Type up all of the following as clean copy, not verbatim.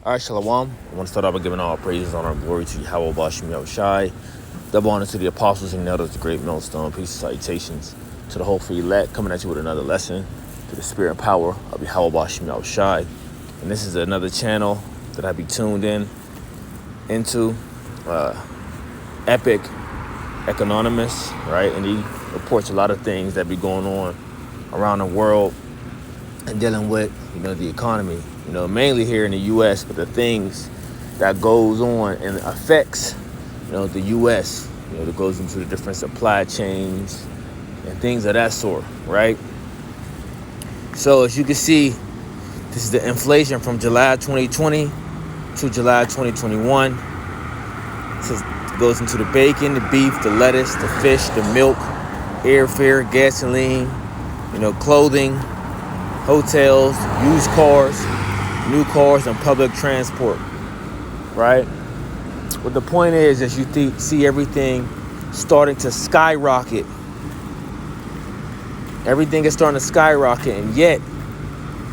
All right, Shalom. I want to start off by giving all praises, honor, and glory to Yahweh Bashim Yahushai. Double honor to the apostles and elders, the great millstone. Peace and salutations to the whole free elect, coming at you with another lesson to the spirit and power of Yahweh Bashim Yahushai. And this is another channel that I be tuned into. Epic Economist, right? And he reports a lot of things that be going on around the world and dealing with, the economy, mainly here in the U.S., but the things that goes on and affects, the U.S., that goes into the different supply chains and things of that sort, right? So as you can see, this is the inflation from July 2020 to July 2021. It goes into the bacon, the beef, the lettuce, the fish, the milk, airfare, gasoline, clothing, hotels, used cars, new cars, and public transport, right? But the point is, as you see everything starting to skyrocket, everything is starting to skyrocket, and yet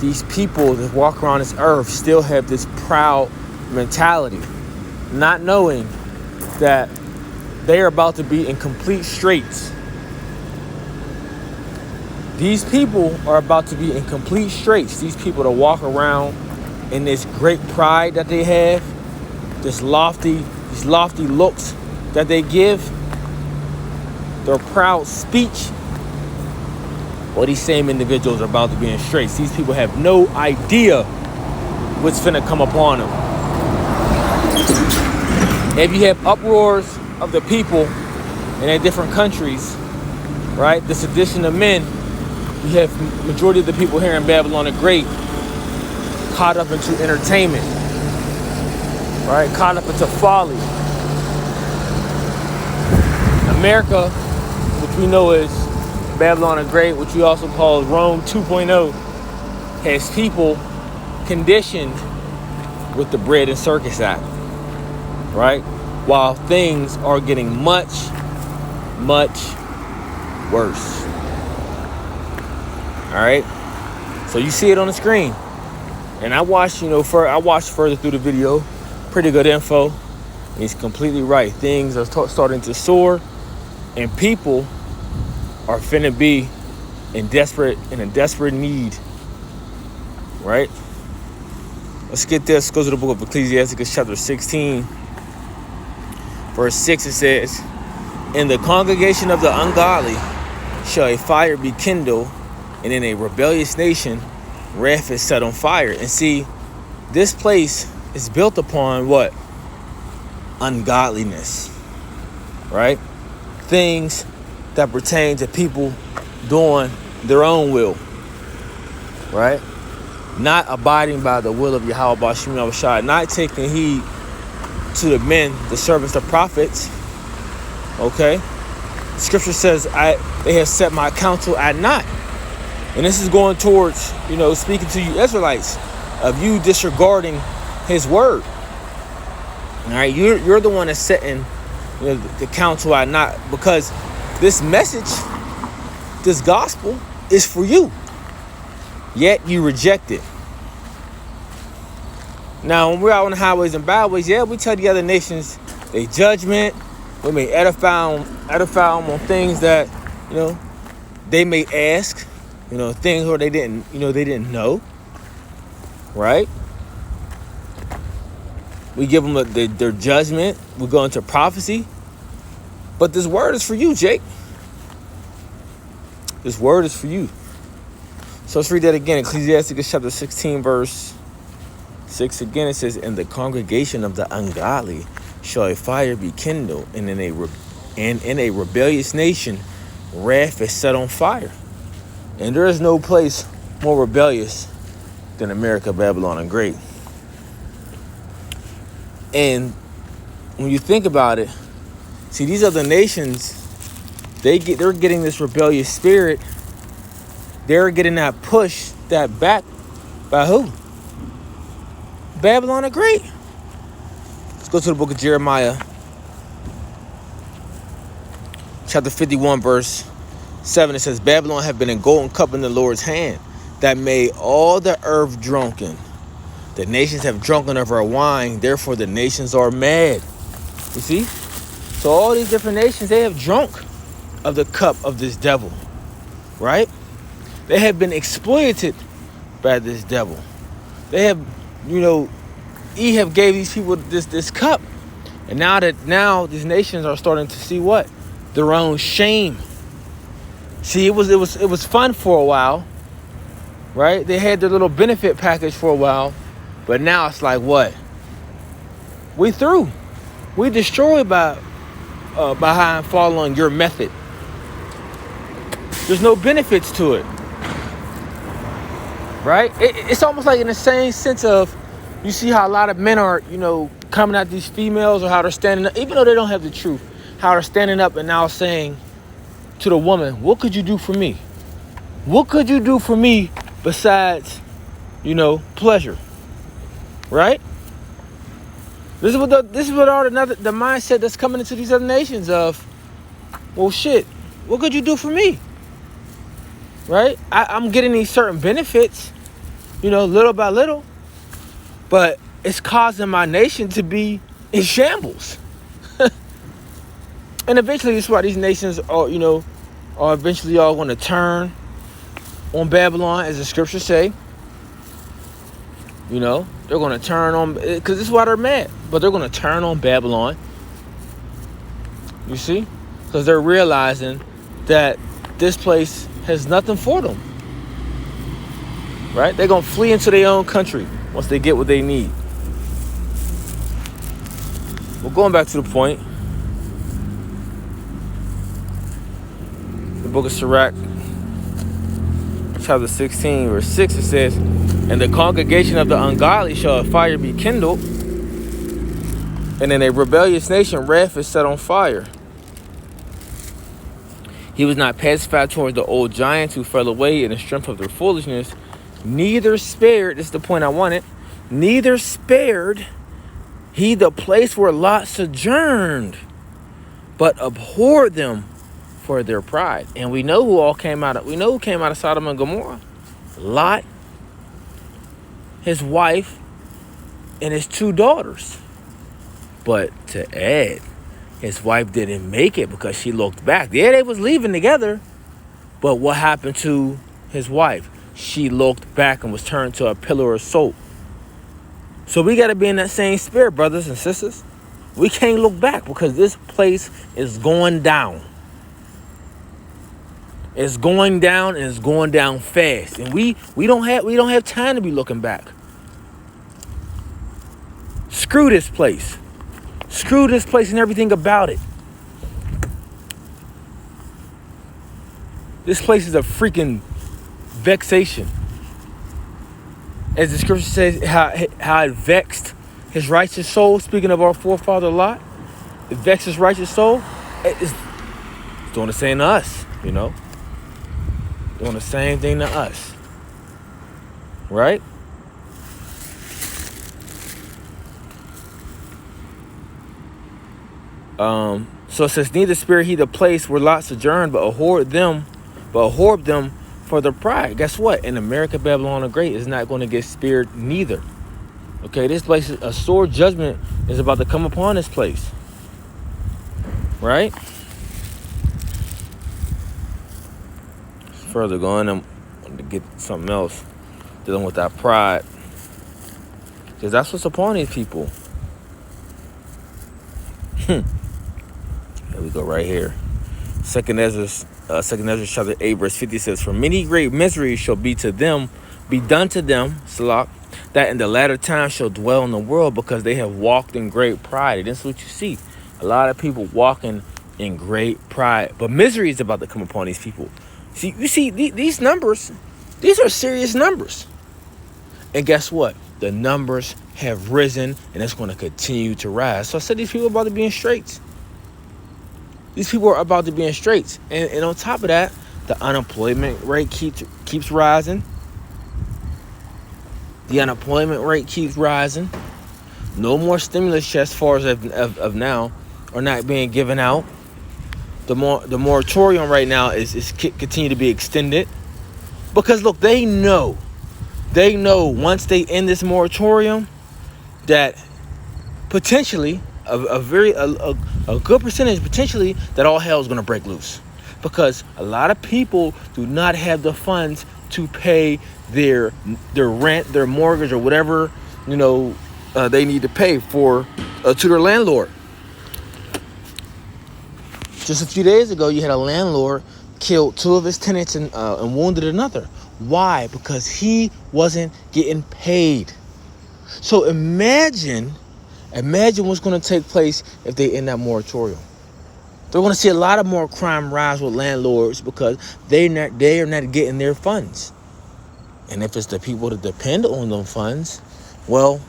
these people that walk around this earth still have this proud mentality, not knowing that they are about to be in complete straits. These people are about to be in complete straits. These people that walk around in this great pride that they have, these lofty looks that they give, their proud speech. Well, these same individuals are about to be in straits. These people have no idea what's finna come upon them. If you have uproars of the people in their different countries, right? The sedition of men, you have majority of the people here in Babylon the Great caught up into entertainment, right? Caught up into folly. America, which we know is Babylon the Great, which we also call Rome 2.0, has people conditioned with the bread and circus act, right? While things are getting much, much worse. All right. So you see it on the screen, and I watched, I watched further through the video. Pretty good info. And he's completely right. Things are starting to soar, and people are finna be in a desperate need. Right. Let's get this. Go to the book of Ecclesiastes, chapter 16. Verse 6, it says, "In the congregation of the ungodly shall a fire be kindled, and in a rebellious nation wrath is set on fire." And see, this place is built upon what? Ungodliness, right? Things that pertain to people doing their own will, right? Not abiding by the will of Yahweh Bashim Yahushai, not taking heed to the men, the servants, the prophets. Okay, Scripture says, they have set my counsel at naught. And this is going towards, speaking to you Israelites, of you disregarding his word. All right, you're the one that's setting the counsel at naught, because this message, this gospel is for you, yet you reject it. Now, when we're out on the highways and byways, yeah, we tell the other nations their judgment. We may edify them on things that, they may ask, things where they didn't know, right? We give them their judgment. We go into prophecy. But this word is for you, Jake. This word is for you. So let's read that again. Ecclesiastes chapter 16, verse 6 again. It says, "In the congregation of the ungodly shall a fire be kindled, and in a rebellious nation wrath is set on fire." And there is no place more rebellious than America, Babylon, and Great. And when you think about it, see, these other nations, they're getting this rebellious spirit. They're getting that push, that back by who? Babylon the Great. Let's go to the book of Jeremiah, chapter 51, verse 7. It says, "Babylon have been a golden cup in the Lord's hand, that made all the earth drunken. The nations have drunken of our wine, therefore the nations are mad. You see? So all these different nations, they have drunk of the cup of this devil, right? They have been exploited by this devil. They have, Eve have gave these people this cup. And now these nations are starting to see what? Their own shame. See, it was fun for a while, right? They had their little benefit package for a while, but now it's like what? We through. We destroyed behind following your method. There's no benefits to it, right? It's almost like in the same sense of, you see how a lot of men are, coming at these females, or how they're standing up, even though they don't have the truth, how they're standing up and now saying to the woman, what could you do for me? What could you do for me besides, pleasure? Right? This is what the mindset that's coming into these other nations of, well, shit, what could you do for me? Right? I'm getting these certain benefits, little by little, but it's causing my nation to be in shambles. And eventually, this is why these nations are eventually all going to turn on Babylon, as the scriptures say. They're going to turn on, because this is why they're mad. But they're going to turn on Babylon. You see? Because they're realizing that this place has nothing for them. Right? They're going to flee into their own country once they get what they need. Well, going back to the point, the book of Sirach, chapter 16, verse 6, it says, and the congregation of the ungodly shall a fire be kindled, and in a rebellious nation wrath is set on fire. He was not pacified towards the old giants who fell away in the strength of their foolishness, neither spared, this is the point I wanted, neither spared he the place where Lot sojourned, but abhorred them for their pride. And we know who came out of Sodom and Gomorrah. Lot, his wife, and his 2 daughters. But to add, his wife didn't make it because she looked back. Yeah, they was leaving together, but what happened to his wife? She looked back and was turned to a pillar of salt. So we got to be in that same spirit, brothers and sisters. We can't look back because this place is going down. It's going down, and it's going down fast. And we don't have time to be looking back. Screw this place. Screw this place and everything about it. This place is a freaking vexation. As the scripture says, how it vexed his righteous soul. Speaking of our forefather Lot, it vexed his righteous soul. It's doing the same to us, Doing the same thing to us. Right? So it says, neither spared he the place where Lot sojourned, but abhorred them for their pride. Guess what? In America, Babylon the Great is not going to get spared neither. Okay, this place, a sore judgment is about to come upon this place. Right? Further going, I'm going to get something else dealing with that pride, because that's what's upon these people. Here we go, right here. Second Ezra chapter 8 verse 50 says, for many great miseries shall be done to them, Salah, that in the latter time shall dwell in the world, because they have walked in great pride. And this is what you see. A lot of people walking in great pride. But misery is about to come upon these people. See, you see, these numbers, these are serious numbers. And guess what? The numbers have risen, and it's going to continue to rise. So I said these people are about to be in straits. These people are about to be in straits. And on top of that, the unemployment rate keeps rising. The unemployment rate keeps rising. No more stimulus checks, as far as of now, are not being given out. The moratorium right now is continue to be extended. Because look, they know They know once they end this moratorium that potentially a good percentage potentially that all hell is going to break loose, because a lot of people do not have the funds to pay their rent, their mortgage, or whatever they need to pay for to their landlord. Just a few days ago, you had a landlord killed 2 of his tenants and wounded another. Why? Because he wasn't getting paid. So imagine what's going to take place if they end that moratorium. They're going to see a lot of more crime rise with landlords because they are not getting their funds. And if it's the people that depend on them funds, well,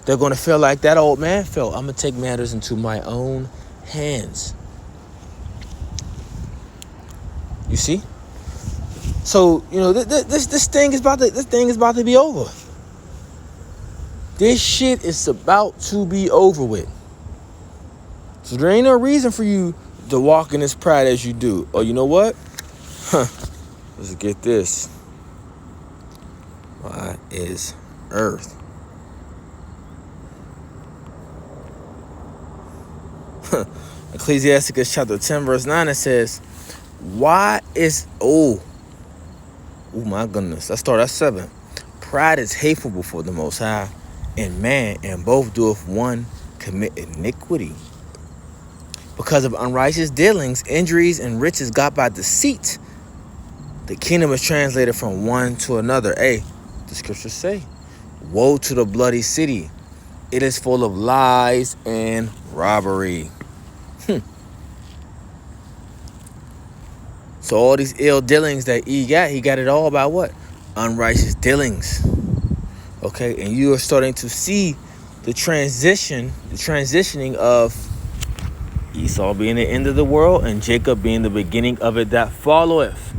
they're going to feel like that old man felt. I'm going to take matters into my own hands. You see? So, this thing is about to be over. This shit is about to be over with. So there ain't no reason for you to walk in this pride as you do. Oh, you know what? Let's get this. Why is Earth? Ecclesiasticus chapter 10 verse 9, it says, why is... Oh my goodness. Let's start at 7. Pride is hateful before the Most High, and man, and both doeth one commit iniquity. Because of unrighteous dealings, injuries, and riches got by deceit, the kingdom is translated from one to another. Hey, the scriptures say, woe to the bloody city. It is full of lies and robbery. So all these ill dealings that he got it all by what? Unrighteous dealings. Okay, and you are starting to see the transitioning of Esau being the end of the world and Jacob being the beginning of it that followeth.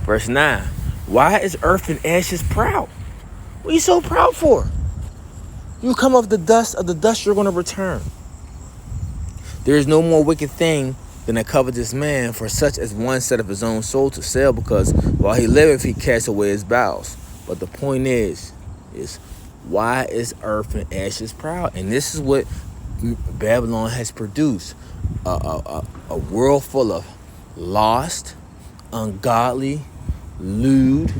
Verse 9. Why is earth and ashes proud? What are you so proud for? You come of the dust you're going to return. There is no more wicked thing than a covetous man, for such as one set of his own soul to sell, because while he liveth he casts away his bowels. But the point is why is earth and ashes proud? And this is what Babylon has produced. A world full of lost, ungodly, lewd,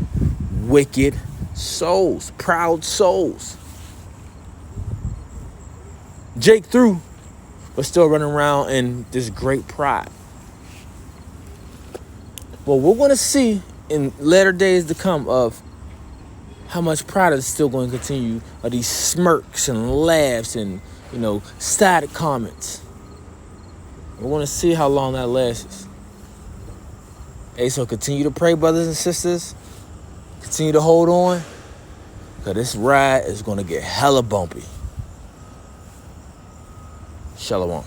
wicked souls, proud souls. Jake through, but still running around in this great pride. Well, we're going to see in later days to come of how much pride is still going to continue, of these smirks and laughs and, static comments. We're going to see how long that lasts. Hey, so continue to pray, brothers and sisters. Continue to hold on, because this ride is going to get hella bumpy. Shalom.